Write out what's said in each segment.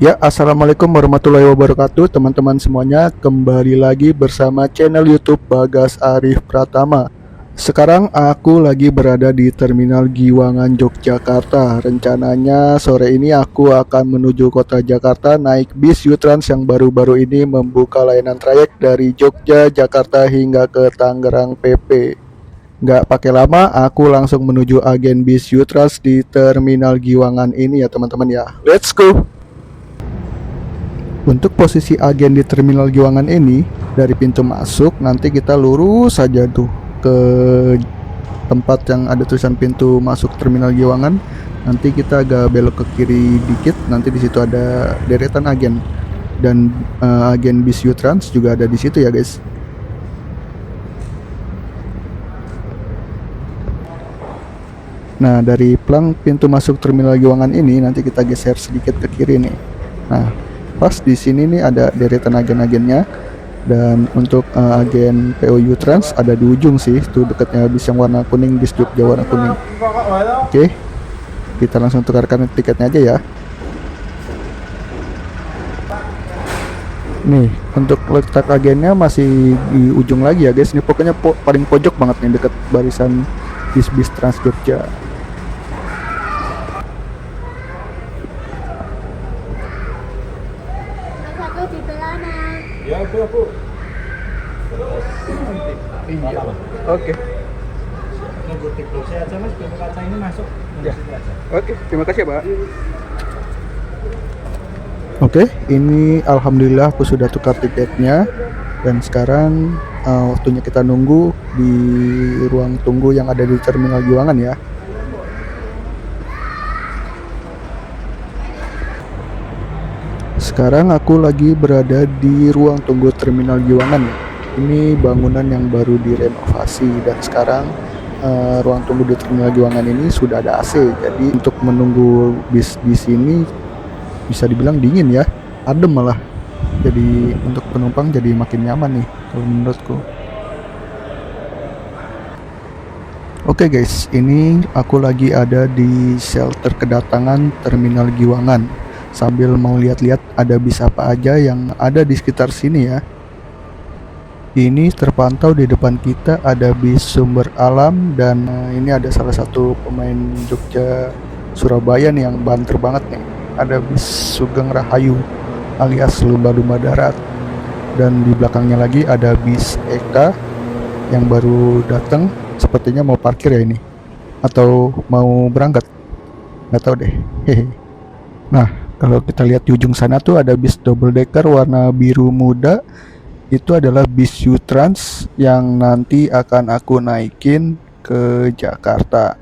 Ya, assalamualaikum warahmatullahi wabarakatuh, teman-teman semuanya. Kembali lagi bersama channel YouTube Bagas Arif Pratama. Sekarang aku lagi berada di Terminal Giwangan, Yogyakarta. Rencananya sore ini aku akan menuju kota Jakarta naik bis Yutrans yang baru-baru ini membuka layanan trayek dari Jogja, Jakarta hingga ke Tangerang PP. Nggak pakai lama, aku langsung menuju agen bis Yutrans di Terminal Giwangan ini ya teman-teman ya. Let's go! Untuk posisi agen di Terminal Giwangan ini, dari pintu masuk nanti kita lurus saja tuh ke tempat yang ada tulisan pintu masuk Terminal Giwangan. Nanti kita agak belok ke kiri dikit, nanti di situ ada deretan agen dan agen bis Yutrans juga ada di situ ya guys. Nah, dari plang pintu masuk Terminal Giwangan ini nanti kita geser sedikit ke kiri nih. Nah, pas di sini nih ada deretan agen-agennya, dan untuk agen PO Yutrans ada di ujung sih, tuh dekatnya bis yang warna kuning, bis Jogja warna kuning. Oke, kita langsung tukarkan tiketnya aja ya. Nih, untuk letak agennya masih di ujung lagi ya guys. Ini pokoknya paling pojok banget nih, dekat barisan bis-bis Trans Jogja. Ya, Bu. Iya. Oke. Nunggu tikusnya aja Mas, pintu kaca ini masuk. Ya. Oke, terima kasih ya, Pak. Oke, ini alhamdulillah aku sudah tukar tiketnya, dan sekarang waktunya kita nunggu di ruang tunggu yang ada di Terminal Giwangan ya. Sekarang aku lagi berada di ruang tunggu Terminal Giwangan ya. Ini bangunan yang baru direnovasi, dan sekarang ruang tunggu di Terminal Giwangan ini sudah ada AC. Jadi untuk menunggu bis di sini bisa dibilang dingin ya, adem malah. Jadi untuk penumpang jadi makin nyaman nih kalau menurutku. Oke guys, ini aku lagi ada di shelter kedatangan Terminal Giwangan. Sambil mau lihat-lihat ada bis apa aja yang ada di sekitar sini ya. Ini terpantau di depan kita ada bis Sumber Alam, dan ini ada salah satu pemain Jogja Surabaya nih yang banter banget nih. Ada bis Sugeng Rahayu alias Lumba-Lumba Darat, dan di belakangnya lagi ada bis Eka yang baru datang. Sepertinya mau parkir ya ini, atau mau berangkat, nggak tahu deh. Hehe. Nah, kalau kita lihat di ujung sana tuh ada bis double decker warna biru muda. Itu adalah bis Yutrans yang nanti akan aku naikin ke Jakarta.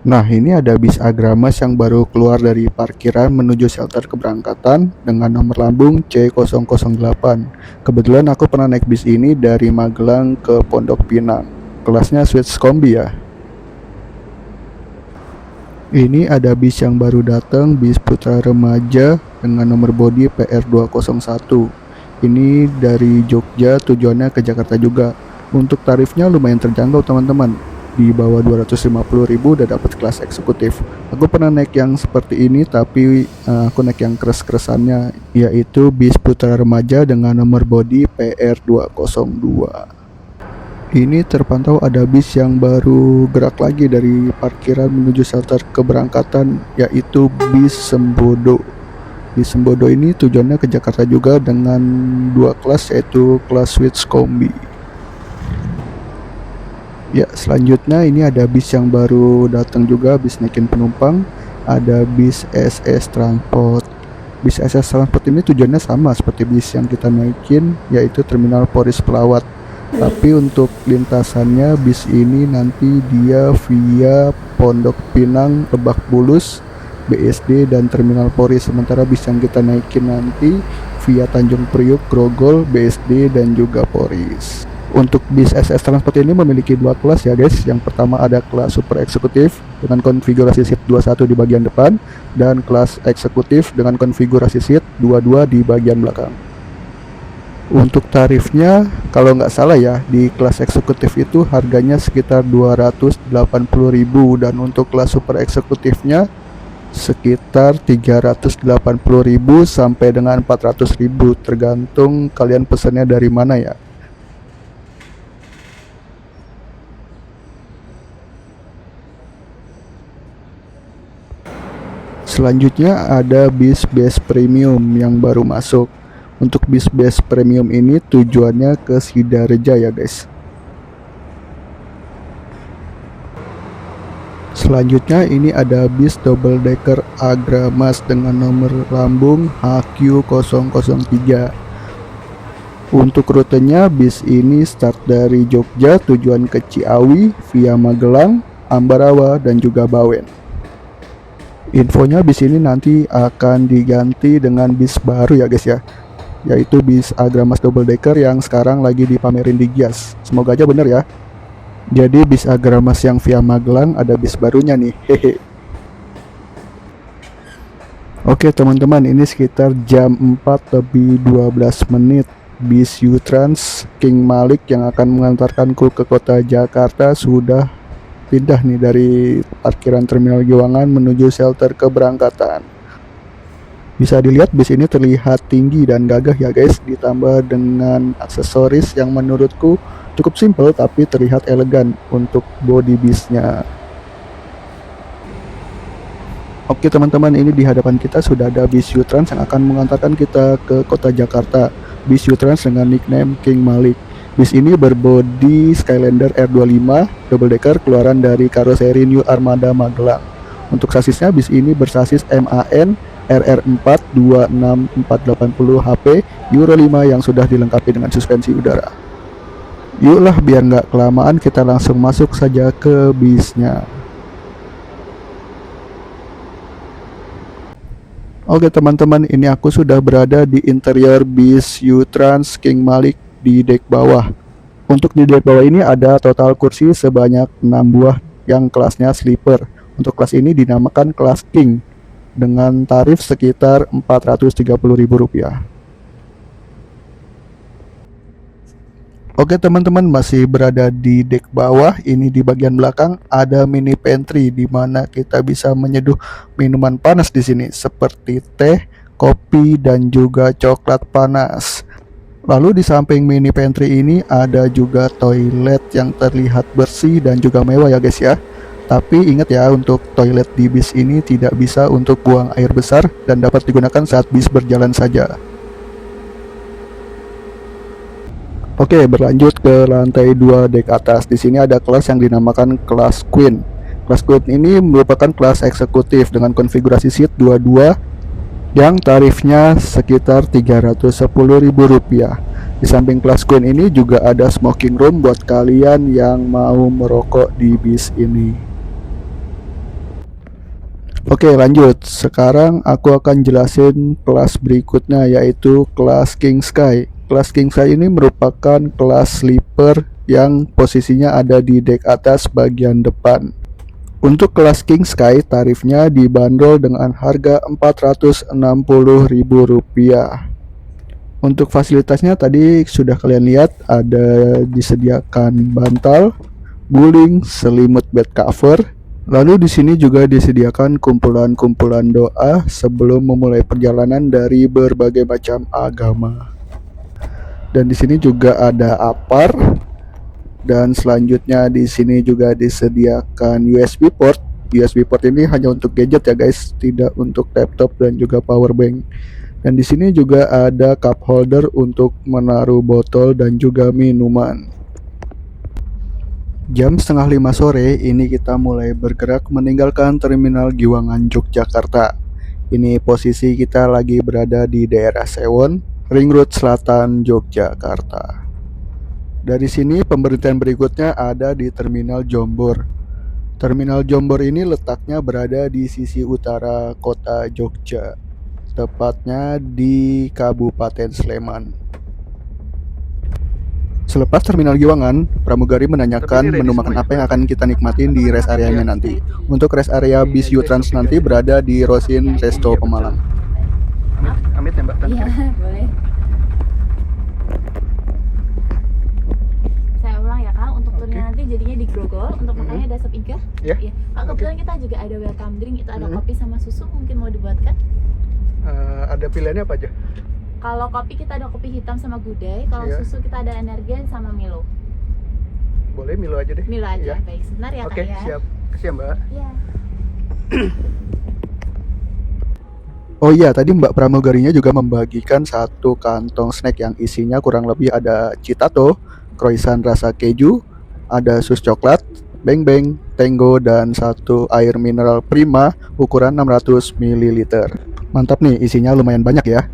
Nah, ini ada bis Agramas yang baru keluar dari parkiran menuju shelter keberangkatan dengan nomor lambung C008. Kebetulan aku pernah naik bis ini dari Magelang ke Pondok Pinang. Kelasnya Switch Kombi ya. Ini ada bis yang baru datang, bis Putra Remaja dengan nomor bodi PR201. Ini dari Jogja, tujuannya ke Jakarta juga. Untuk tarifnya lumayan terjangkau teman-teman, di bawah 250.000 udah dapat kelas eksekutif. Aku pernah naik yang seperti ini, tapi aku naik yang keras-keresannya, yaitu bis Putra Remaja dengan nomor bodi PR202. Ini terpantau ada bis yang baru gerak lagi dari parkiran menuju shelter keberangkatan, yaitu bis Sembodo. Bis Sembodo ini tujuannya ke Jakarta juga dengan dua kelas, yaitu kelas Switch Kombi. Ya, selanjutnya ini ada bis yang baru datang juga, bis naikin penumpang. Ada bis SS Transport. Bis SS Transport ini tujuannya sama seperti bis yang kita naikin, yaitu Terminal Poris Pelawat. Tapi untuk lintasannya bis ini nanti dia via Pondok Pinang, Lebak Bulus, BSD, dan Terminal Poris. Sementara bis yang kita naikin nanti via Tanjung Priuk, Grogol, BSD, dan juga Poris. Untuk bis SS Transport ini memiliki dua kelas ya guys. Yang pertama ada kelas Super Eksekutif dengan konfigurasi seat 21 di bagian depan, dan kelas Eksekutif dengan konfigurasi seat 22 di bagian belakang. Untuk tarifnya kalau nggak salah ya, di kelas eksekutif itu harganya sekitar 280.000, dan untuk kelas super eksekutifnya sekitar 380.000 sampai dengan 400.000, tergantung kalian pesannya dari mana ya. Selanjutnya ada bis base premium yang baru masuk. Untuk bis base premium ini tujuannya ke Sidareja ya guys. Selanjutnya ini ada bis double decker Agramas dengan nomor lambung HQ003. Untuk rutenya bis ini start dari Jogja tujuan ke Ciawi via Magelang, Ambarawa dan juga Bawen. Infonya bis ini nanti akan diganti dengan bis baru ya guys ya, yaitu bis Agramas double decker yang sekarang lagi dipamerin di Gias. Semoga aja bener ya. Jadi bis Agramas yang via Magelang ada bis barunya nih, hehe. Oke teman-teman, ini sekitar jam 4 lebih 12 menit. Bis U-Trans King Malik yang akan mengantarkanku ke kota Jakarta sudah pindah nih dari parkiran Terminal Giwangan menuju shelter keberangkatan. Bisa dilihat bis ini terlihat tinggi dan gagah ya guys, ditambah dengan aksesoris yang menurutku cukup simple tapi terlihat elegan untuk body bisnya. Oke teman-teman, ini di hadapan kita sudah ada bis U-Trans yang akan mengantarkan kita ke kota Jakarta. Bis U-Trans dengan nickname King Malik. Bis ini berbodi Skylander R25 double decker keluaran dari karoseri New Armada Magelang. Untuk sasisnya bis ini bersasis MAN RR4 26480 HP Euro 5 yang sudah dilengkapi dengan suspensi udara. Yuklah biar nggak kelamaan, kita langsung masuk saja ke bisnya. Oke teman-teman, ini aku sudah berada di interior bis U-Trans King Malik di dek bawah. Untuk di dek bawah ini ada total kursi sebanyak 6 buah yang kelasnya sleeper. Untuk kelas ini dinamakan kelas King dengan tarif sekitar Rp430.000. Oke teman-teman, masih berada di dek bawah. Ini di bagian belakang ada mini pantry di mana kita bisa menyeduh minuman panas di sini seperti teh, kopi dan juga coklat panas. Lalu di samping mini pantry ini ada juga toilet yang terlihat bersih dan juga mewah ya guys ya. Tapi ingat ya, untuk toilet di bis ini tidak bisa untuk buang air besar dan dapat digunakan saat bis berjalan saja. Oke, berlanjut ke lantai 2 dek atas. Di sini ada kelas yang dinamakan kelas Queen. Kelas Queen ini merupakan kelas eksekutif dengan konfigurasi seat 22 yang tarifnya sekitar Rp310.000. Di samping kelas Queen ini juga ada smoking room buat kalian yang mau merokok di bis ini. Oke lanjut, sekarang aku akan jelasin kelas berikutnya, yaitu kelas King Sky. Kelas King Sky ini merupakan kelas sleeper yang posisinya ada di dek atas bagian depan. Untuk kelas King Sky tarifnya dibanderol dengan harga Rp460.000. Untuk fasilitasnya tadi sudah kalian lihat, ada disediakan bantal, guling, selimut bed cover. Lalu di sini juga disediakan kumpulan-kumpulan doa sebelum memulai perjalanan dari berbagai macam agama. Dan di sini juga ada apar. Dan selanjutnya di sini juga disediakan USB port. USB port ini hanya untuk gadget ya guys, tidak untuk laptop dan juga power bank. Dan di sini juga ada cup holder untuk menaruh botol dan juga minuman. Jam setengah 5 sore ini kita mulai bergerak meninggalkan Terminal Giwangan Yogyakarta. Ini posisi kita lagi berada di daerah Sewon, Ring Road Selatan Yogyakarta. Dari sini pemberhentian berikutnya ada di Terminal Jombor. Terminal Jombor ini letaknya berada di sisi utara kota Jogja, tepatnya di Kabupaten Sleman. Selepas Terminal Giwangan, pramugari menanyakan menu makan apa yang akan kita nikmatin di rest areanya nanti. Untuk rest area bis U-Trans nanti berada di Rosin Resto Pemalang. Amit ya Mbak? Iya, boleh. Saya ulang ya Kak, untuk turnya nanti tapi jadinya di grogol. Untuk makannya ada sop iga. Ya. Iya. Kebetulan kita juga ada welcome drink, itu ada kopi sama susu, mungkin mau dibuatkan? Ada pilihannya apa aja? Kalau kopi kita ada kopi hitam sama gudai, kalau Iya. susu kita ada energen sama Milo. Boleh Milo aja deh. Milo aja, Iya. baik. Sebentar ya Oke, Kak ya. siap. Kasih ya, Mbak. Iya. Oh iya, tadi Mbak pramugarinya juga membagikan satu kantong snack yang isinya kurang lebih ada Citato, croissant rasa keju, ada sus coklat, Beng Beng, Tango, dan satu air mineral Prima ukuran 600 ml. Mantap nih, isinya lumayan banyak ya.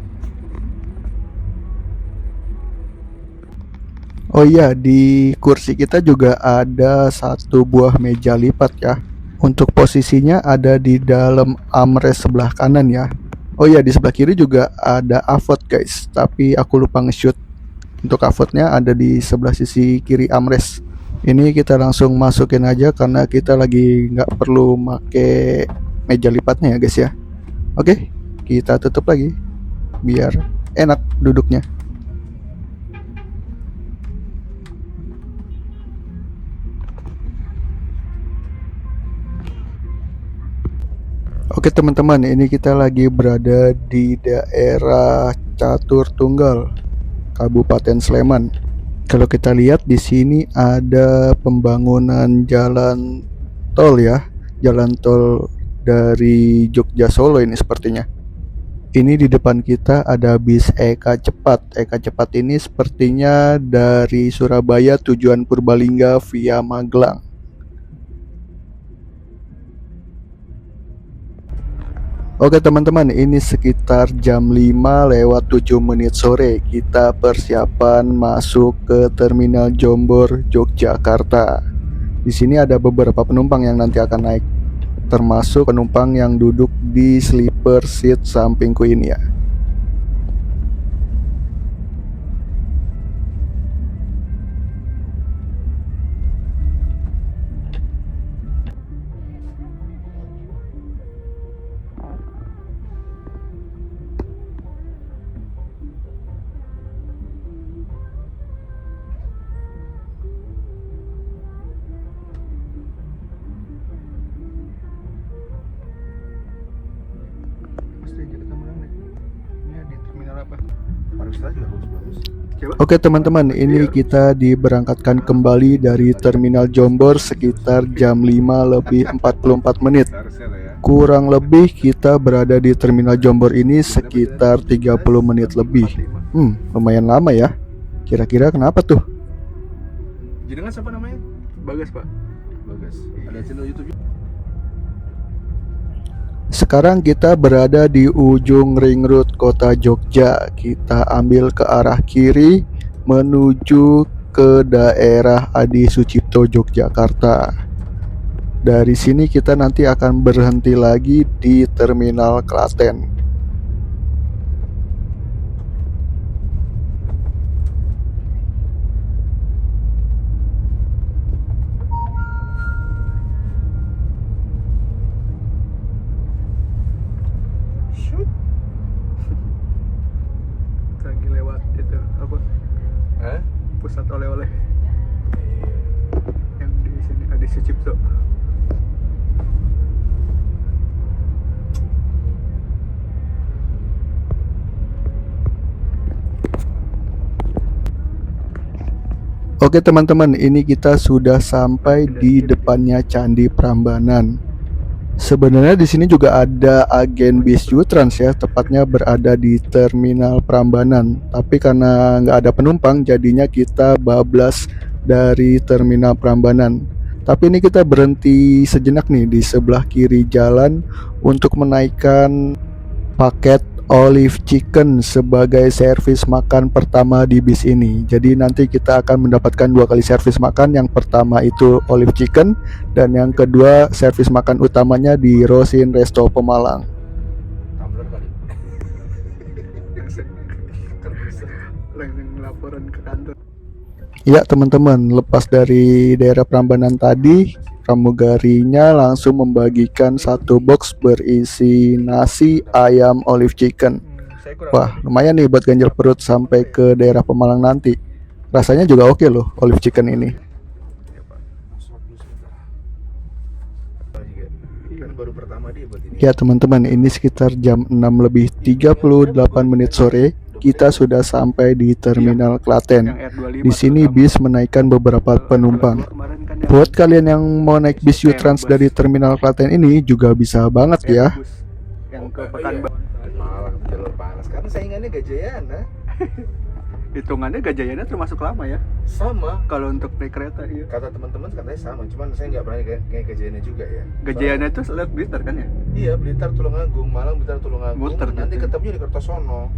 Oh iya, di kursi kita juga ada satu buah meja lipat ya. Untuk posisinya ada di dalam armrest sebelah kanan ya. Oh iya, di sebelah kiri juga ada avot guys, tapi aku lupa nge-shoot. Untuk avotnya ada di sebelah sisi kiri armrest. Ini kita langsung masukin aja karena kita lagi nggak perlu make meja lipatnya ya guys ya. Oke, kita tutup lagi biar enak duduknya. Oke teman-teman, ini kita lagi berada di daerah Catur Tunggal, Kabupaten Sleman. Kalau kita lihat di sini ada pembangunan jalan tol ya, jalan tol dari Jogja Solo ini sepertinya. Ini di depan kita ada bis Eka Cepat. Eka Cepat ini sepertinya dari Surabaya tujuan Purbalingga via Magelang. Oke teman-teman, ini sekitar jam 5:07 sore. Kita persiapan masuk ke Terminal Jombor, Yogyakarta. Di sini ada beberapa penumpang yang nanti akan naik, termasuk penumpang yang duduk di sleeper seat sampingku ini ya. Oke teman-teman, ini kita diberangkatkan kembali dari Terminal Jombor sekitar jam 5:44. Kurang lebih kita berada di Terminal Jombor ini sekitar 30 menit lebih. Lumayan lama ya. Kira-kira kenapa tuh? Jenengan siapa namanya? Bagas, Pak. Bagas. Ada channel YouTube. Sekarang kita berada di ujung ring road kota Jogja. Kita ambil ke arah kiri menuju ke daerah Adi Sucipto, Yogyakarta. Dari sini kita nanti akan berhenti lagi di Terminal Klaten. Lagi lewat itu apa? Pusat oleh-oleh yang di sini Adi Sucipto. Oke teman-teman, ini kita sudah sampai di depannya Candi Prambanan. Sebenarnya di sini juga ada agen bis Yutrans ya, tepatnya berada di Terminal Prambanan. Tapi karena nggak ada penumpang, jadinya kita bablas dari Terminal Prambanan. Tapi ini kita berhenti sejenak nih di sebelah kiri jalan untuk menaikkan paket Olive Chicken sebagai servis makan pertama di bis ini. Jadi nanti kita akan mendapatkan 2 kali servis makan. Yang pertama itu Olive Chicken, dan yang kedua servis makan utamanya di Rosin Resto Pemalang. Tumbler kali. Langsung laporan ke kantor. Ya teman-teman, lepas dari daerah Prambanan tadi, pramugarinya langsung membagikan satu box berisi nasi ayam Olive Chicken. Wah, lumayan nih buat ganjel perut sampai ke daerah Pemalang nanti. Rasanya juga oke loh Olive Chicken ini. Kan baru pertama dia buat ini. Ya teman-teman, ini sekitar jam 6 lebih 38 menit sore. Kita sudah sampai di Terminal Klaten. Di sini bis menaikkan beberapa penumpang. Buat kalian yang mau naik bis U-Trans dari Terminal Klaten ini juga bisa banget ya. Yang ke Iya. Pekanbaru. Malang jalur panas karena saingannya Gajayana. Hitungannya Gajayana termasuk lama ya. Sama. Kalau untuk naik kereta iya. Kata teman-teman katanya sama, cuman saya nggak pernah kayak Gajayana juga ya. Gajayana itu lewat Blitar kan ya? Iya, Blitar Tulungagung, Malang Blitar Tulungagung. Muter Nanti gitu. ketemunya di Kertosono.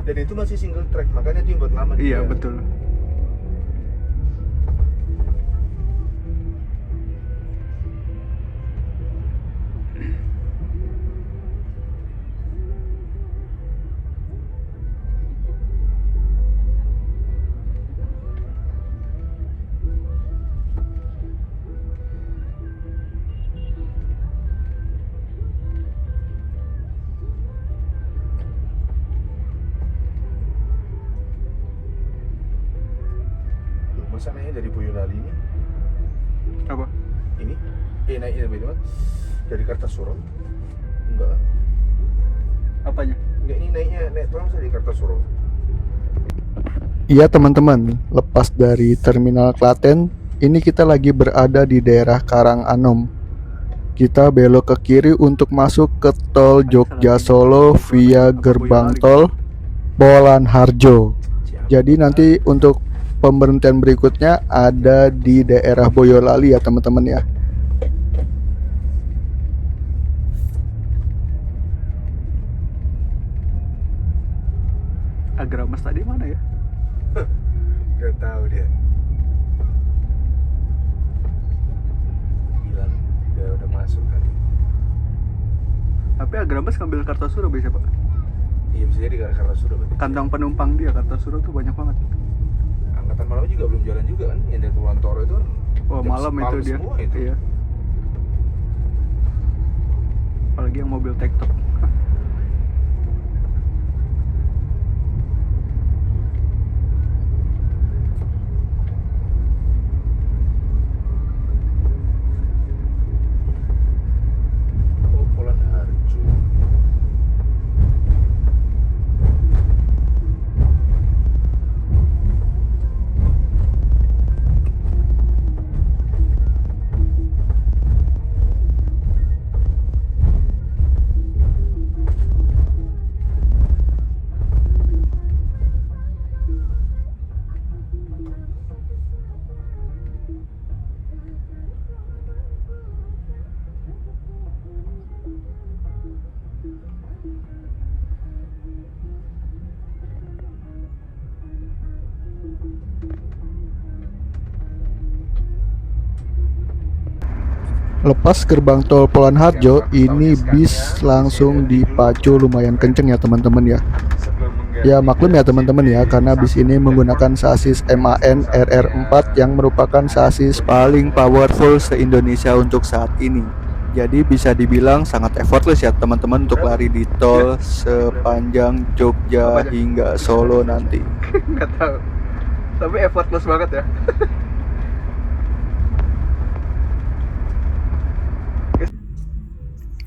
Dan itu masih single track, makanya itu yang buat lama Iya dia. betul. Loh, masa naiknya dari Boyolali ini? Apa? Ini? Naiknya dari mana? Dari Kartasuro? Enggak lah. Apanya? Enggak, ini naik tol saya di Kartasuro. Iya teman-teman, lepas dari Terminal Klaten, ini kita lagi berada di daerah Karanganom. Kita belok ke kiri untuk masuk ke tol Jogja Solo via gerbang tol Polan Harjo. Jadi nanti untuk pemberhentian berikutnya ada di daerah Boyolali ya teman-teman ya. Agramas tadi mana ya? Gak tahu dia. Bilang udah masuk kali. Tapi Agramas ngambil Kartasura biasa pak. Iya bisa jadi karena Kartasuro berarti. Kantong penumpang dia Kartasura tuh banyak banget. Angkatan malam juga belum jalan juga kan? Yang dari Kulon Toro itu kan. Oh malam itu dia. Semua itu. Iya. Apalagi yang mobil tektok. Oh, Polan Harjo. Lepas gerbang tol Polan Harjo, ini bis langsung dipacu lumayan kenceng ya teman-teman ya. Ya maklum ya teman-teman ya, karena bis ini menggunakan sasis MAN RR4 yang merupakan sasis paling powerful se-Indonesia untuk saat ini. Jadi bisa dibilang sangat effortless ya teman-teman untuk lari di tol sepanjang Jogja hingga Solo nanti. Nggak tahu. Tapi effortless banget ya.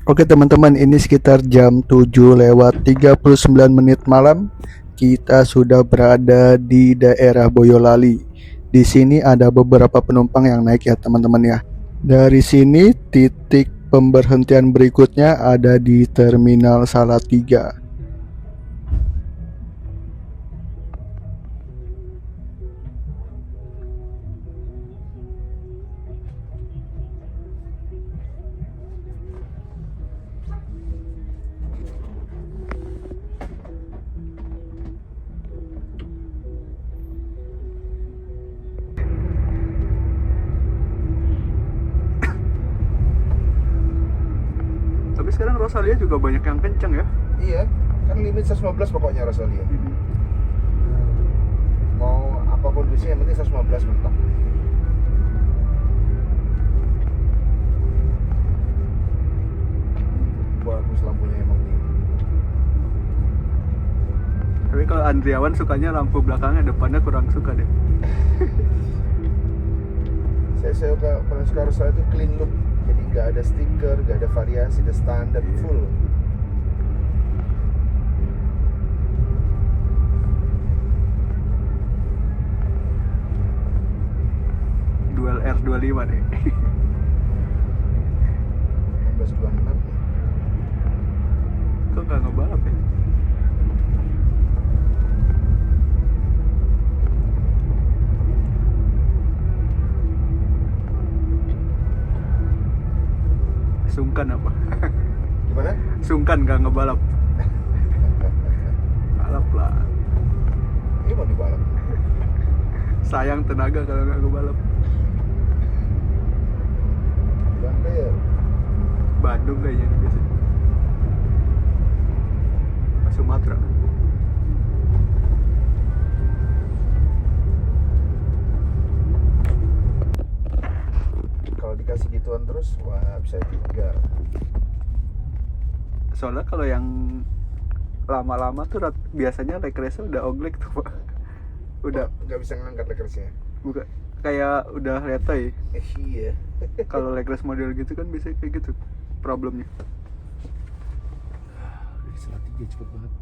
Oke teman-teman, ini sekitar jam 7 lewat 39 menit malam. Kita sudah berada di daerah Boyolali. Di sini ada beberapa penumpang yang naik ya teman-teman ya. Dari sini titik pemberhentian berikutnya ada di Terminal Salatiga. Tapi sekarang Rosalia juga banyak yang kenceng ya. Iya, kan limit 115 pokoknya Rosalia. Mau apapun bisnya yang penting 115 mentok. Bagus lampunya emang nih. Tapi kalau Andriawan sukanya lampu belakangnya, depannya kurang suka deh. Saya paling suka Rosalia itu clean look, jadi nggak ada stiker, nggak ada variasi, ada standar full. Dual R25 nih. 1926. Kok nggak ngebalap ya? Sungkan apa? Gimana? Sungkan nggak ngebalap. Balap lah. Ini mau dibalap. Sayang tenaga kalau nggak ngebalap. Bayar. Bandung kayaknya ini biasanya. Sumatera. Kalau dikasih gituan terus, wah bisa ditinggal. Soalnya kalau yang lama-lama tuh biasanya leg race udah oglek tuh Pak. Udah Nggak bisa ngangkat lekersnya. bukan kayak udah letoy. Iya. Kalau leg race model gitu kan bisa kayak gitu problemnya. Dari salah 3 cepet banget.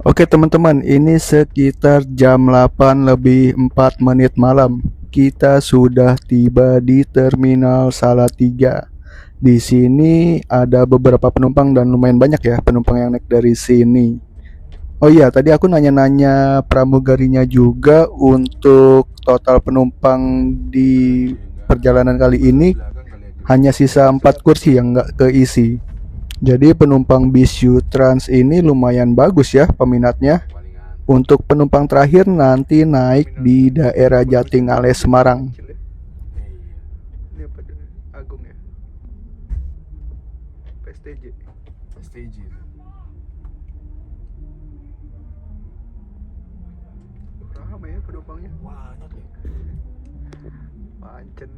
Oke teman-teman, ini sekitar jam 8 lebih 4 menit malam. Kita sudah tiba di Terminal Salatiga. Di sini ada beberapa penumpang dan lumayan banyak ya penumpang yang naik dari sini. Oh iya, tadi aku nanya-nanya pramugarinya juga untuk total penumpang di perjalanan kali ini hanya sisa 4 kursi yang nggak keisi. Jadi penumpang bis Trans ini lumayan bagus ya peminatnya. Untuk penumpang terakhir nanti naik di daerah Jatingaleh Semarang. Ini apa tuh? Agung ya? PSTJ. STJ. Ramai ya penumpangnya. Banyak ya. Pancen.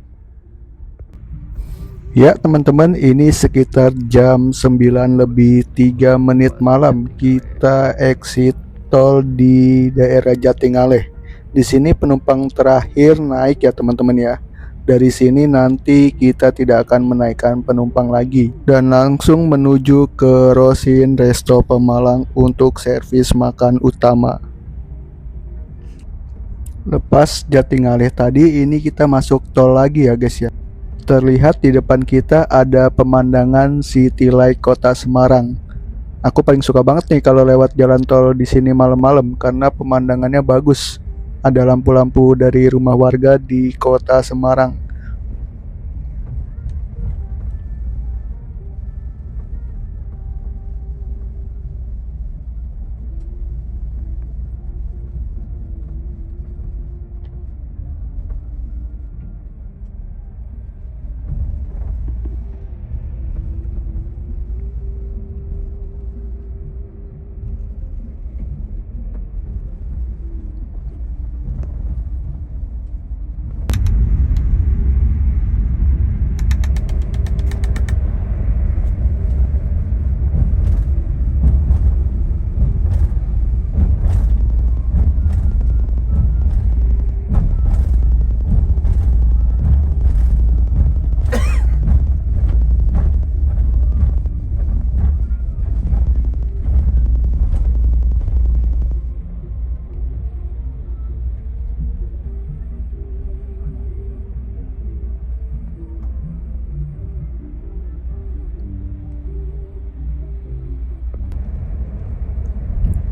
Ya teman-teman, ini sekitar jam 9 lebih 3 menit malam. Kita exit tol di daerah Jatingaleh. Di sini penumpang terakhir naik ya teman-teman ya. Dari sini nanti kita tidak akan menaikkan penumpang lagi dan langsung menuju ke Rosin Resto Pemalang untuk servis makan utama. Lepas Jatingaleh tadi, ini kita masuk tol lagi ya guys ya. Terlihat di depan kita ada pemandangan City Light Kota Semarang. Aku paling suka banget nih kalau lewat jalan tol di sini malam-malam karena pemandangannya bagus. Ada lampu-lampu dari rumah warga di Kota Semarang.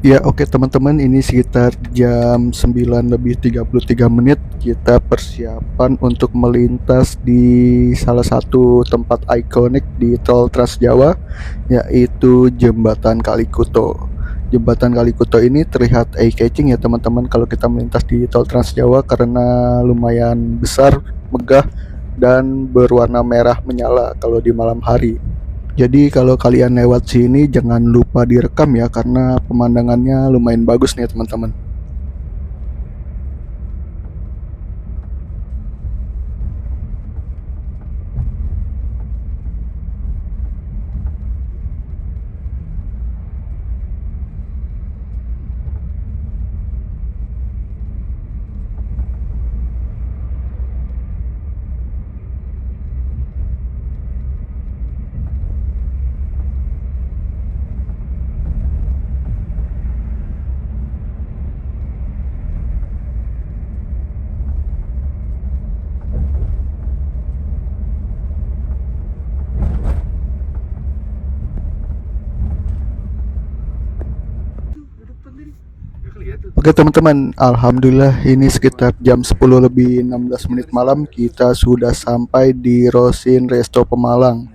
Ya oke teman-teman, ini sekitar jam 9 lebih 33 menit. Kita persiapan untuk melintas di salah satu tempat ikonik di Tol Trans Jawa, yaitu Jembatan Kalikuto. Jembatan Kalikuto ini terlihat eye-catching ya teman-teman kalau kita melintas di Tol Trans Jawa karena lumayan besar, megah, dan berwarna merah menyala kalau di malam hari. Jadi kalau kalian lewat sini jangan lupa direkam ya, karena pemandangannya lumayan bagus nih teman-teman. Oke teman-teman, alhamdulillah ini sekitar jam 10 lebih 16 menit malam kita sudah sampai di Rosin Resto Pemalang.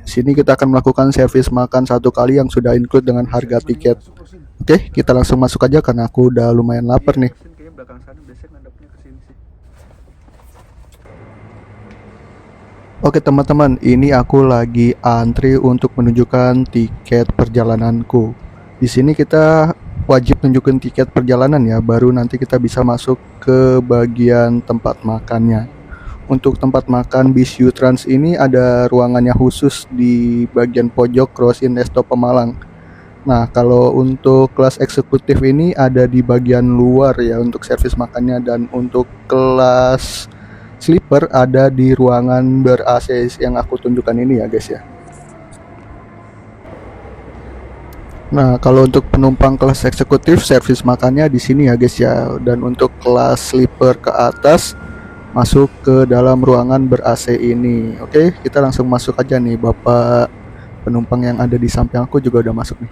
Sini kita akan melakukan servis makan satu kali yang sudah include dengan harga tiket. Oke, kita langsung masuk aja karena aku udah lumayan lapar nih. Kayaknya belakang sana biasanya ngadepnya ke sini sih. Oke teman-teman, ini aku lagi antri untuk menunjukkan tiket perjalananku. Di sini kita wajib tunjukin tiket perjalanan ya, baru nanti kita bisa masuk ke bagian tempat makannya. Untuk tempat makan bis U-Trans ini ada ruangannya khusus di bagian pojok Rosin Resto Pemalang. Nah, kalau untuk kelas eksekutif ini ada di bagian luar ya untuk servis makannya, dan untuk kelas sleeper ada di ruangan ber-AC yang aku tunjukkan ini ya guys ya. Nah, kalau untuk penumpang kelas eksekutif servis makannya di sini ya guys ya, dan untuk kelas sleeper ke atas masuk ke dalam ruangan ber-AC ini. Oke, kita langsung masuk aja nih. Bapak penumpang yang ada di samping aku juga udah masuk nih.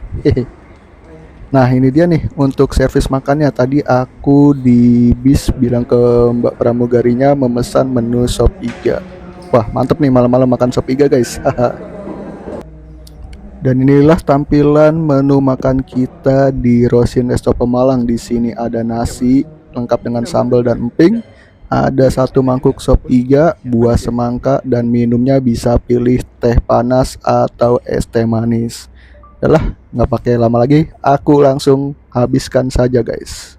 Nah, ini dia nih untuk servis makannya. Tadi aku di bis bilang ke Mbak pramugarinya memesan menu sop iga. Wah, mantep nih malam-malam makan sop iga guys. Dan inilah tampilan menu makan kita di Rosin Resto Pemalang. Di sini ada nasi lengkap dengan sambal dan emping, ada 1 mangkuk sop iga, buah semangka, dan minumnya bisa pilih teh panas atau es teh manis. Yalah, nggak pakai lama lagi, aku langsung habiskan saja guys.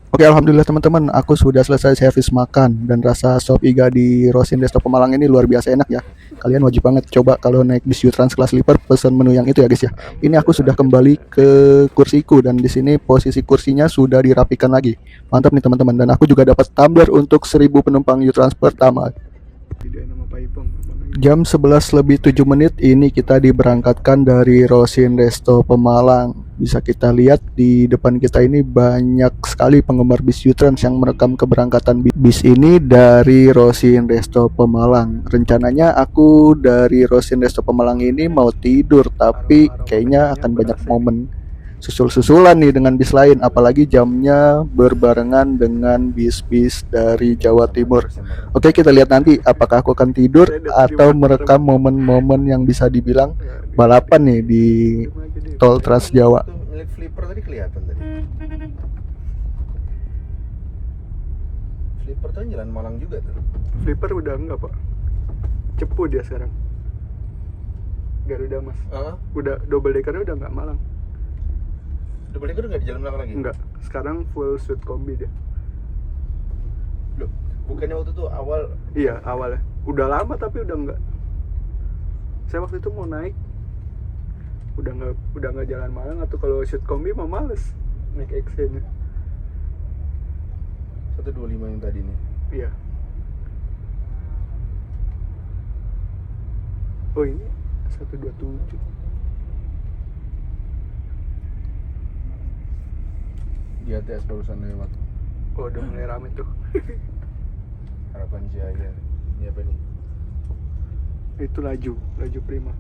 Oke, alhamdulillah teman-teman, aku sudah selesai servis makan, dan rasa sop iga di Rosin Resto Pemalang ini luar biasa enak ya. Kalian wajib banget coba kalau naik bis U-Trans kelas sleeper, pesan menu yang itu ya guys ya. Ini aku sudah kembali ke kursiku, dan di sini posisi kursinya sudah dirapikan lagi. Mantap nih teman-teman, dan aku juga dapat tumbler untuk 1000 penumpang U-Trans pertama. Tidak nama Pak Ipong. Jam 11 lebih 7 menit ini kita diberangkatkan dari Rosin Resto Pemalang. Bisa kita lihat di depan kita ini banyak sekali penggemar bis U-Trans yang merekam keberangkatan bis ini dari Rosin Resto Pemalang. Rencananya aku dari Rosin Resto Pemalang ini mau tidur, tapi kayaknya akan banyak momen susul-susulan nih dengan bis lain, apalagi jamnya berbarengan dengan bis-bis dari Jawa Timur. Oke, kita lihat nanti apakah aku akan tidur atau merekam momen-momen yang bisa dibilang balapan nih di tol Trans Jawa. Milik Flipper tadi kelihatan tadi. Flipper tuh jalan Malang juga tuh. Flipper udah enggak Pak, cepu dia sekarang. Garuda Mas. Udah double deckernya udah enggak Malang. Double decker nggak di jalan Malang lagi? Enggak, sekarang full suite kombi dia. Loh, bukannya waktu itu awal? Iya awalnya, udah lama tapi udah enggak. Saya waktu itu mau naik, udah nggak jalan Malang, atau kalau suite kombi mah males naik XC-nya. 125 yang tadi nih. Iya. Oh ini 127. Di ATS barusan lewat. Oh udah mulai rame tuh. Harapan Jaya. Ini apa nih? Itu laju prima.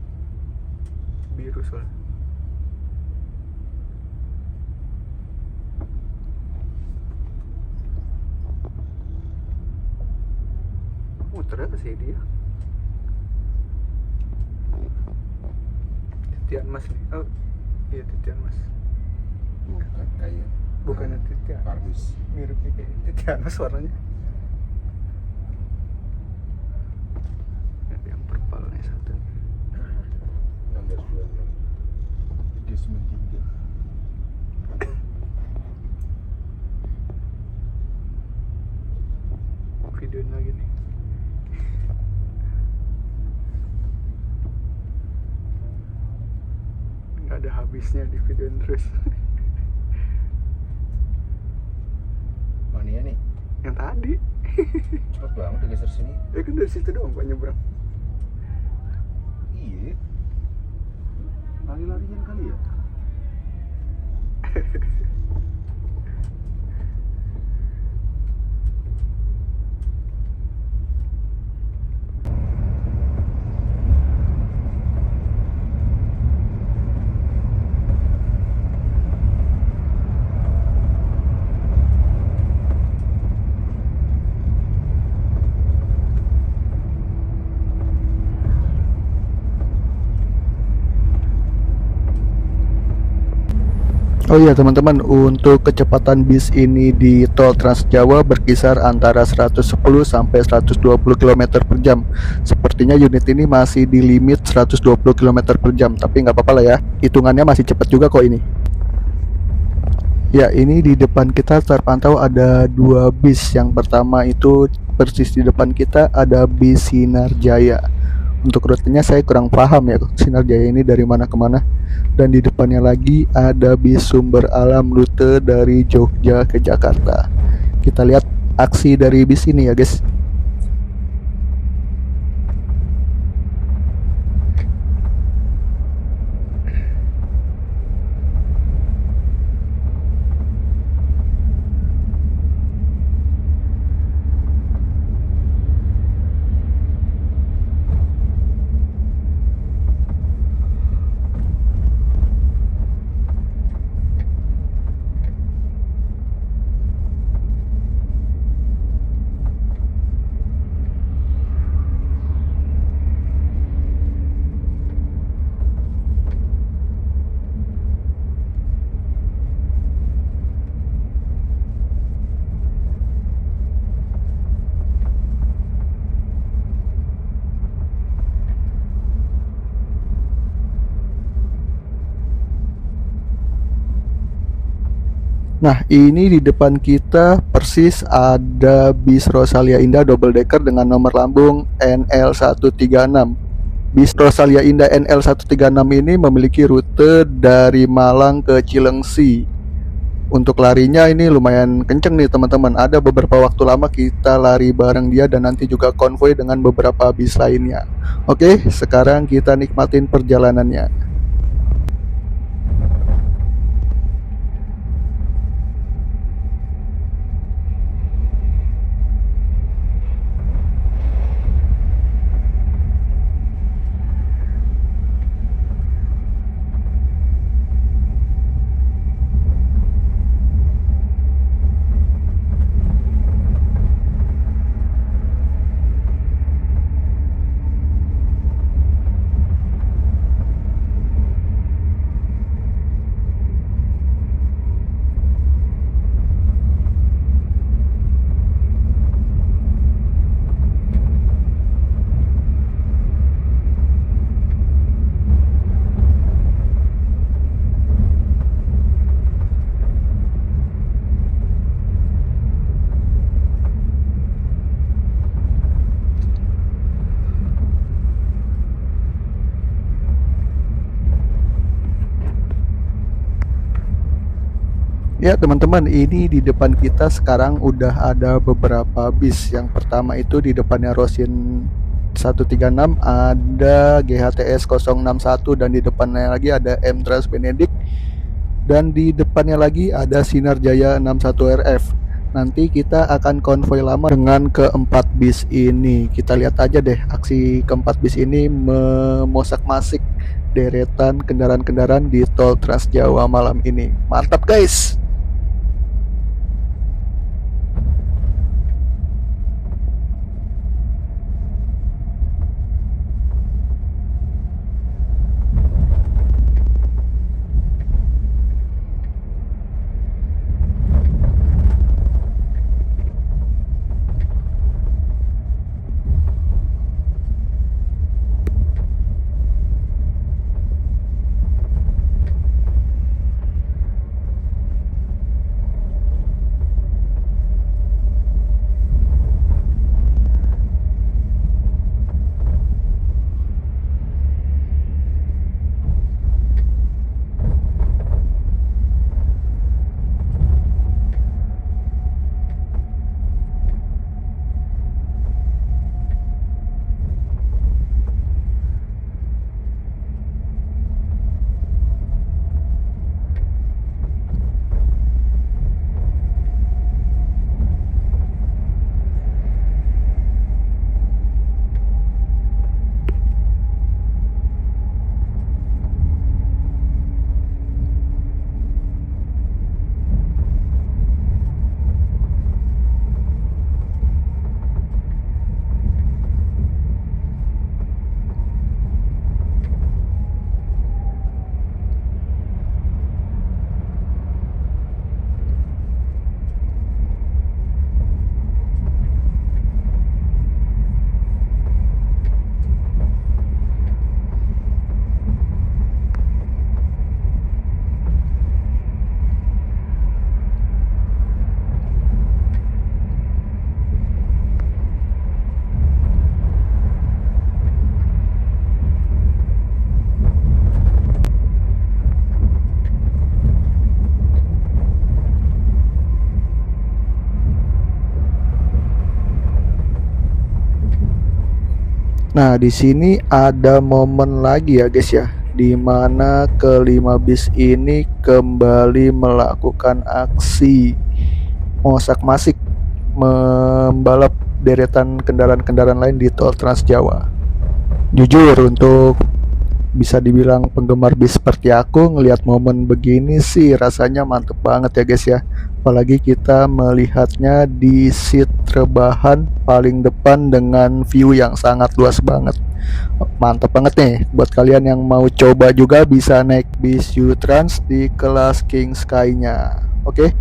Biru soalnya. Muternya ke sini ya. Titian Mas nih. Oh iya Titian Mas. Bukan kayak. Bukannya Titian. Kardus. Miripnya kayak Titian Mas warnanya. Yang purple nih. nih satu. 1626 393. Video lagi nih. Nggak ada habisnya di video terus. Mana ya nih? Yang tadi. Cepet banget udah geser sini. Ya kan dari situ doang Pak nyebrang. Iya. Lari-larian kali ya. Oh iya teman-teman, untuk kecepatan bis ini di tol Trans Jawa berkisar antara 110 sampai 120 km per jam. Sepertinya unit ini masih di limit 120 km per jam, tapi nggak apa-apa lah ya. Hitungannya masih cepat juga kok ini. Ya, ini di depan kita terpantau ada dua bis. Yang pertama itu persis di depan kita ada bis Sinar Jaya. Untuk rutenya saya kurang paham ya, Sinar Jaya ini dari mana ke mana. Dan di depannya lagi ada bis Sumber Alam rute dari Jogja ke Jakarta. Kita lihat aksi dari bis ini ya guys. Nah, ini di depan kita persis ada bis Rosalia Indah double decker dengan nomor lambung NL136. Bis Rosalia Indah NL136 ini memiliki rute dari Malang ke Cilengsi. Untuk larinya ini lumayan kenceng nih teman-teman. Ada beberapa waktu lama kita lari bareng dia dan nanti juga konvoy dengan beberapa bis lainnya. Oke, sekarang kita nikmatin perjalanannya. Ya teman-teman, ini di depan kita sekarang udah ada beberapa bis. Yang pertama itu di depannya Rosin 136 ada GHTS 061 dan di depannya lagi ada M Trans Benedict dan di depannya lagi ada Sinar Jaya 61 RF. Nanti kita akan konvoy lama dengan keempat bis ini. Kita lihat aja deh aksi keempat bis ini memosak-masik deretan kendaraan-kendaraan di tol Trans Jawa malam ini. Mantap guys. Nah, di sini ada momen lagi ya guys ya, di mana kelima bis ini kembali melakukan aksi mosak-masik membalap deretan kendaraan-kendaraan lain di tol Trans Jawa. Jujur, untuk bisa dibilang penggemar bis seperti aku, ngelihat momen begini sih rasanya mantep banget ya guys ya. Apalagi kita melihatnya di seat rebahan paling depan dengan view yang sangat luas banget. Mantep banget nih. Buat kalian yang mau coba juga bisa naik bis U-Trans di kelas King Sky-nya. Oke?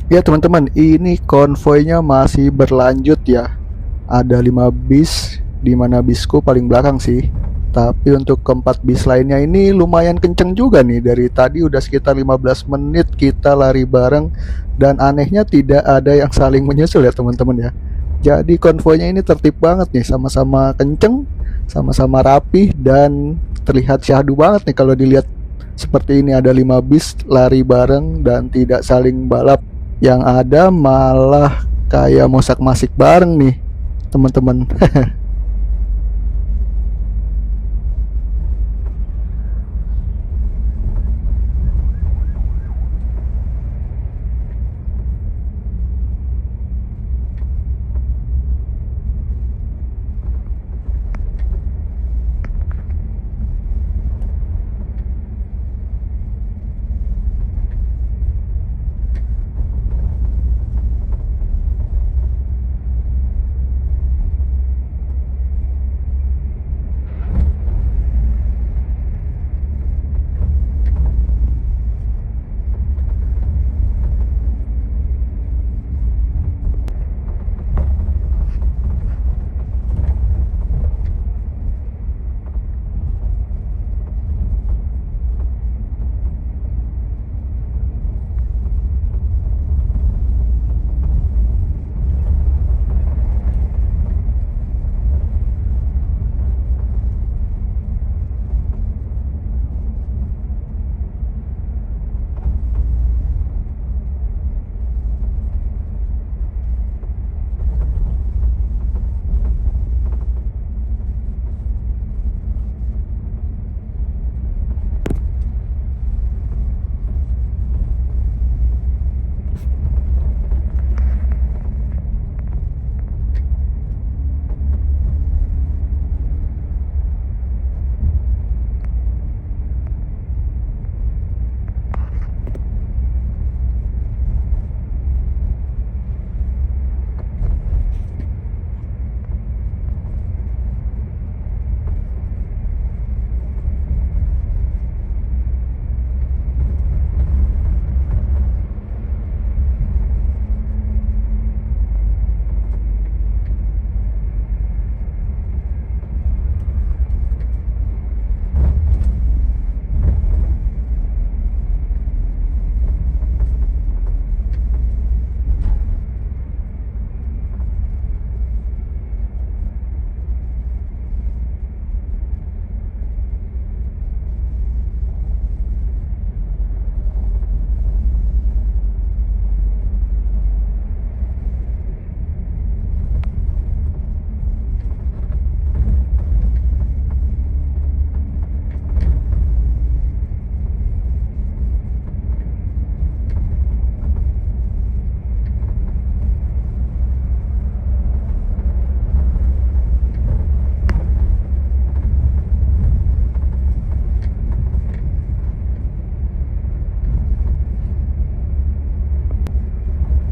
Ya teman-teman, ini konvoynya masih berlanjut ya. Ada 5 bis, di mana bisku paling belakang sih. Tapi untuk keempat bis lainnya ini lumayan kenceng juga nih. Dari tadi udah sekitar 15 menit kita lari bareng. Dan anehnya tidak ada yang saling menyusul ya teman-teman ya. Jadi konvoynya ini tertib banget nih. Sama-sama kenceng, sama-sama rapih, dan terlihat syahdu banget nih kalau dilihat seperti ini. Ada 5 bis lari bareng dan tidak saling balap. Yang ada malah kayak mosak-masik bareng nih teman-teman.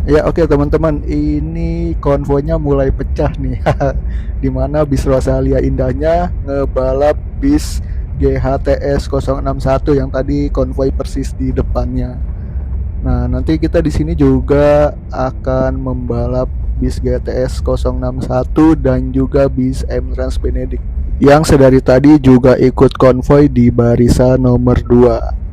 Ya oke teman-teman, ini konvoynya mulai pecah nih. Dimana bis Rosalia Indahnya ngebalap bis GHTS 061 yang tadi konvoy persis di depannya. Nah, nanti kita di sini juga akan membalap bis GTS 061 dan juga bis M Trans Benedict yang sedari tadi juga ikut konvoy di barisan nomor 2.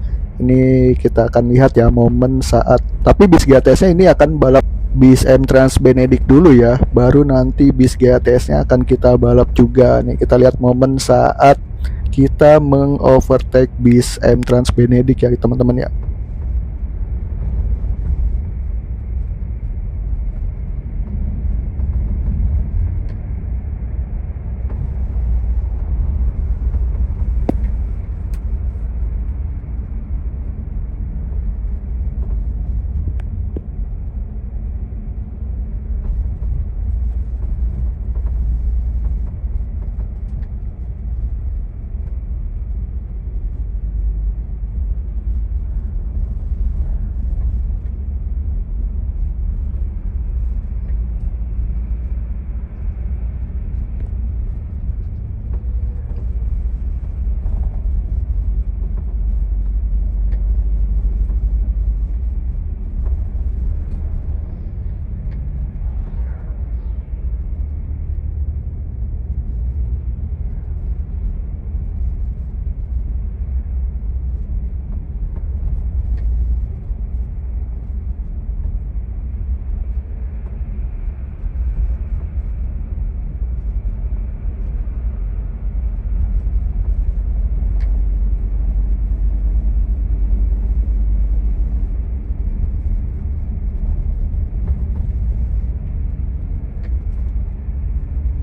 Ini kita akan lihat ya momen saat, tapi bis GTS-nya ini akan balap bis M Trans Benedict dulu ya, baru nanti bis GTS-nya akan kita balap juga. Nih kita lihat momen saat kita mengovertake bis M Trans Benedict ya teman-teman ya.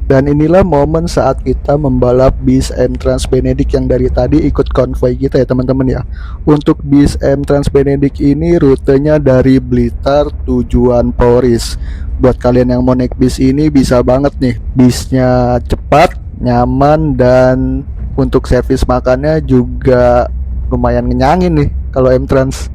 Dan inilah momen saat kita membalap bis M Trans Benedict yang dari tadi ikut konvoi kita ya teman-teman ya. Untuk bis M Trans Benedict ini rutenya dari Blitar tujuan Polris. Buat kalian yang mau naik bis ini bisa banget nih. Bisnya cepat, nyaman, dan untuk servis makannya juga lumayan ngenyangin nih kalau M Trans.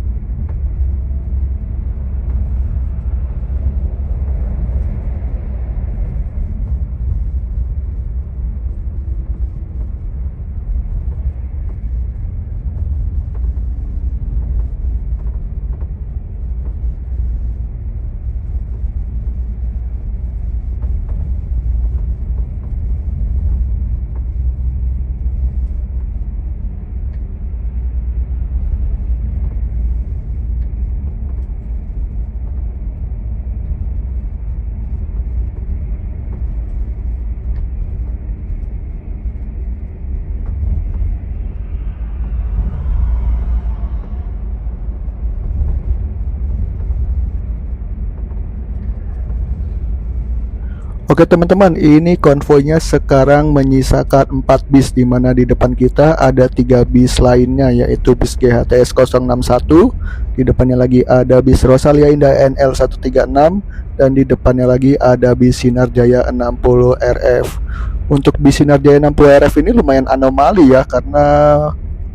Oke teman-teman, ini konvoinya sekarang menyisakan 4 bis, di mana di depan kita ada 3 bis lainnya, yaitu bis GHTS 061, di depannya lagi ada bis Rosalia Indah NL 136, dan di depannya lagi ada bis Sinar Jaya 60 RF. Untuk bis Sinar Jaya 60 RF ini lumayan anomali ya, karena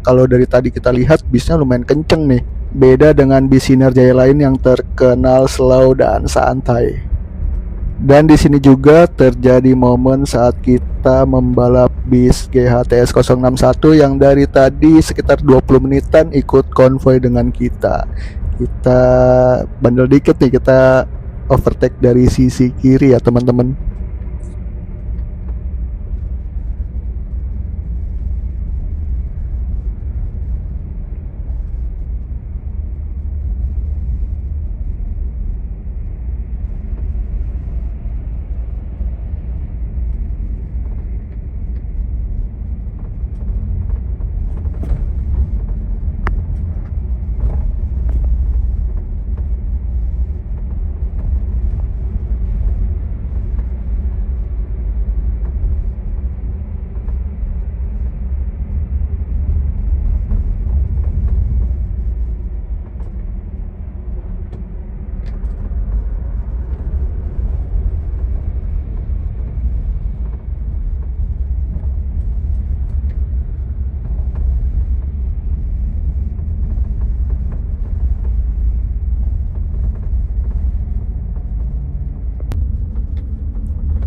kalau dari tadi kita lihat bisnya lumayan kenceng nih. Beda dengan bis Sinar Jaya lain yang terkenal slow dan santai. Dan di sini juga terjadi momen saat kita membalap bis GHTS 061 yang dari tadi sekitar 20 menitan ikut konvoi dengan kita. Kita bandel dikit nih, kita overtake dari sisi kiri ya teman-teman.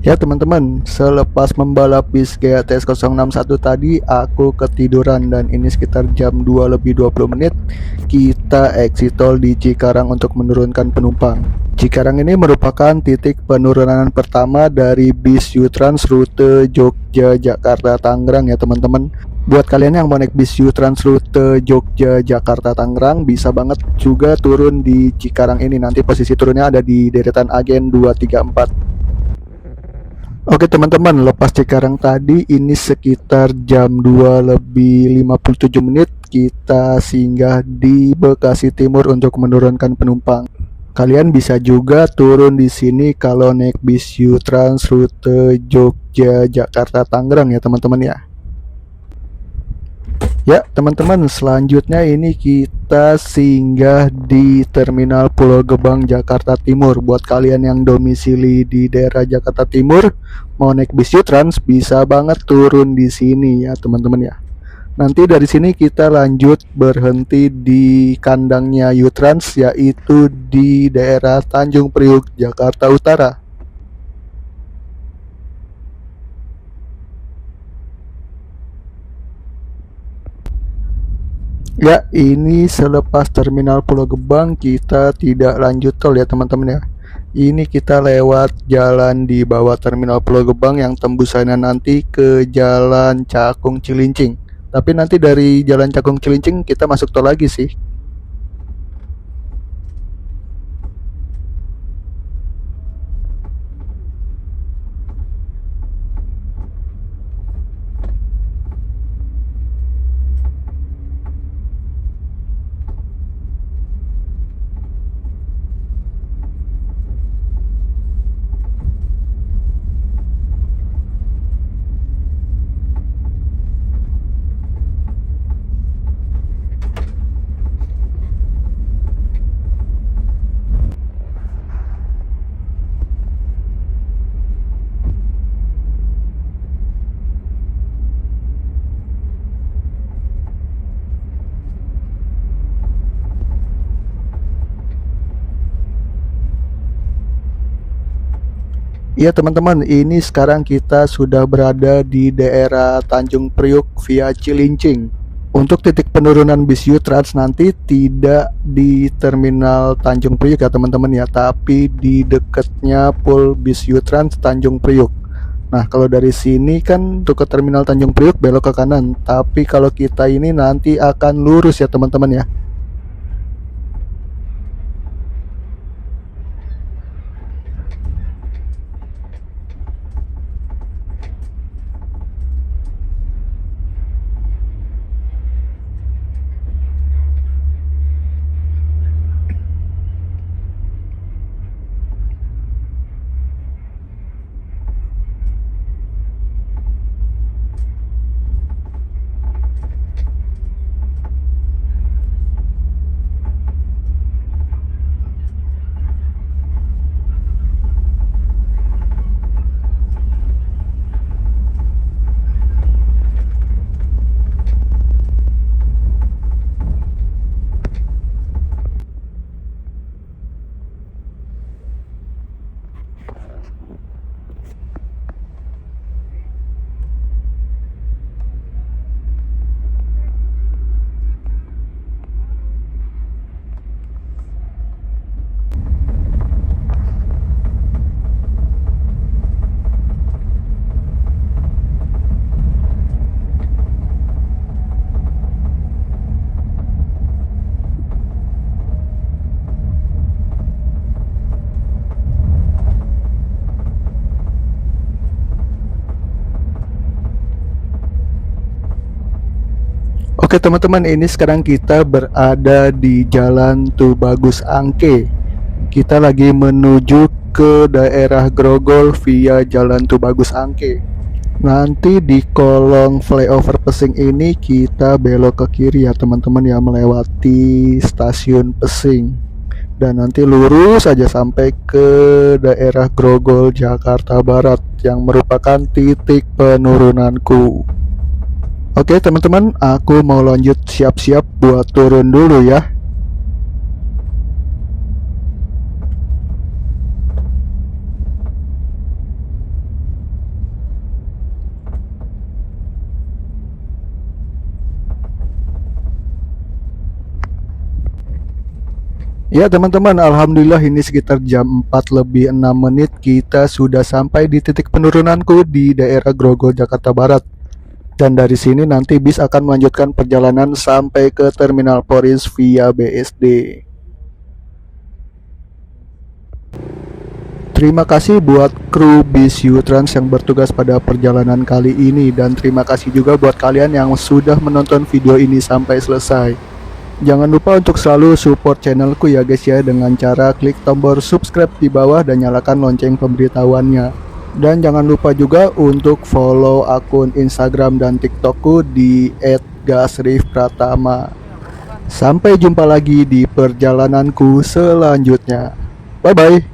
Ya teman-teman, selepas membalap bis GHTS 061 tadi aku ketiduran, dan ini sekitar jam 2 lebih 20 menit kita exit tol di Cikarang untuk menurunkan penumpang. Cikarang ini merupakan titik penurunan pertama dari bis U-Trans rute Jogja, Jakarta, Tangerang ya teman-teman. Buat kalian yang mau naik bis U-Trans rute Jogja, Jakarta, Tangerang bisa banget juga turun di Cikarang ini. Nanti posisi turunnya ada di deretan Agen 234. Oke teman-teman, lepas Cikarang tadi ini sekitar jam 2 lebih 57 menit kita singgah di Bekasi Timur untuk menurunkan penumpang. Kalian bisa juga turun di sini kalau naik bis U-Trans rute Jogja, Jakarta, Tangerang ya teman-teman ya. Ya teman-teman, selanjutnya ini kita singgah di Terminal Pulau Gebang, Jakarta Timur. Buat kalian yang domisili di daerah Jakarta Timur, mau naik bis U-Trans bisa banget turun di sini ya teman-teman ya. Nanti dari sini kita lanjut berhenti di kandangnya U-Trans, yaitu di daerah Tanjung Priuk, Jakarta Utara. Ya, ini selepas Terminal Pulau Gebang kita tidak lanjut tol ya teman-teman ya. Ini kita lewat jalan di bawah Terminal Pulau Gebang yang tembusannya nanti ke Jalan Cakung Cilincing. Tapi nanti dari Jalan Cakung Cilincing kita masuk tol lagi sih. Iya teman-teman, ini sekarang kita sudah berada di daerah Tanjung Priuk via Cilincing. Untuk titik penurunan bis U-Trans nanti tidak di terminal Tanjung Priuk ya teman-teman ya, tapi di dekatnya pool bis U-Trans Tanjung Priuk. Nah kalau dari sini kan untuk ke terminal Tanjung Priuk belok ke kanan, tapi kalau kita ini nanti akan lurus ya teman-teman ya. Oke teman-teman, ini sekarang kita berada di Jalan Tubagus Angke. Kita lagi menuju ke daerah Grogol via Jalan Tubagus Angke. Nanti di kolong flyover Pesing ini kita belok ke kiri ya teman-teman ya, melewati stasiun Pesing. Dan nanti lurus aja sampai ke daerah Grogol, Jakarta Barat yang merupakan titik penurunanku. Oke teman-teman, aku mau lanjut siap-siap buat turun dulu ya. Ya teman-teman, alhamdulillah ini sekitar jam 4 lebih 6 menit kita sudah sampai di titik penurunanku di daerah Grogol, Jakarta Barat. Dan dari sini nanti bis akan melanjutkan perjalanan sampai ke Terminal Poris via BSD. Terima kasih buat kru bis U-Trans yang bertugas pada perjalanan kali ini. Dan terima kasih juga buat kalian yang sudah menonton video ini sampai selesai. Jangan lupa untuk selalu support channelku ya guys ya, dengan cara klik tombol subscribe di bawah dan nyalakan lonceng pemberitahuannya. Dan jangan lupa juga untuk follow akun Instagram dan TikTokku di @gasrifpratama. Sampai jumpa lagi di perjalananku selanjutnya. Bye bye.